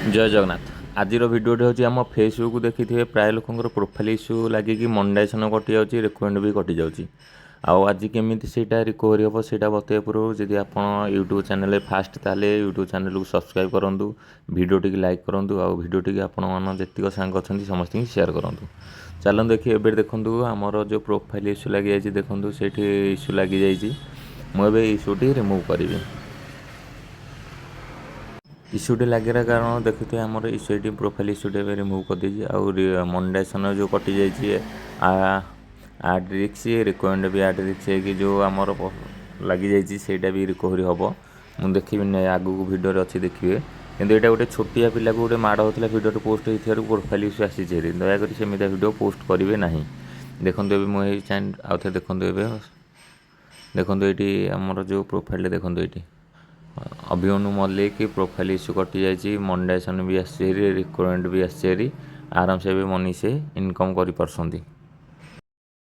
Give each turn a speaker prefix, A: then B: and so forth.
A: जय जगन्नाथ। आज भिडियोटी हूँ आम फेसबुक देखिए प्राय लोकर प्रोफाइल इश्यू लगे मंडाइसन कटि जाऊँगी रिकमेंड भी कटि जाऊँगी। आज केमी से रिकवरी हम से बतवा पूर्व जब आप यूट्यूब चैनल फास्ट ताले यूट्यूब चैनल को सब्सक्राइब करूँ भिडियो लाइक करूँ आ भिडियो आपण जी सांग अच्छा समस्त सेयार करूँ। चलो देखिए एवं देखूँ आमर जो प्रोफाइल इश्यू लगी जाइए देखूँ से इश्यू लगी जाइए मुझे इश्यूटी रिमूव करी। इश्यूटी लगे कारण देखते आमर इश्यूटी प्रोफाइल इश्यूटी रिमूव कर दीजिए आ मोनेटाइजेशन जो कटि जाइए आड रिक्स रिकमेंड भी आड रिक्स है जो आमर लगी जाइए भी रिकवरी हम मुझे देखी ना आगू भिडियो अच्छी देखिए किंतु यहाँ गोटे छोटिया पिला को गोटे माड़ होता भिडियो पोस्ट होता प्रोफाइल इश्यू आसी दयाकोरी सेमितिया भिडियो पोस्ट करेंगे ना। देखो ये मुझे चैन आउ थे देखो ये आमर जो प्रोफाइल देखो ये अभिमन्यु मल्लिक प्रोफाइल इश्यू कटि जाइए मोनेटाइजेशन भी आसी रिकमेंड भी आसी आराम से भी मनी से इनकम कर।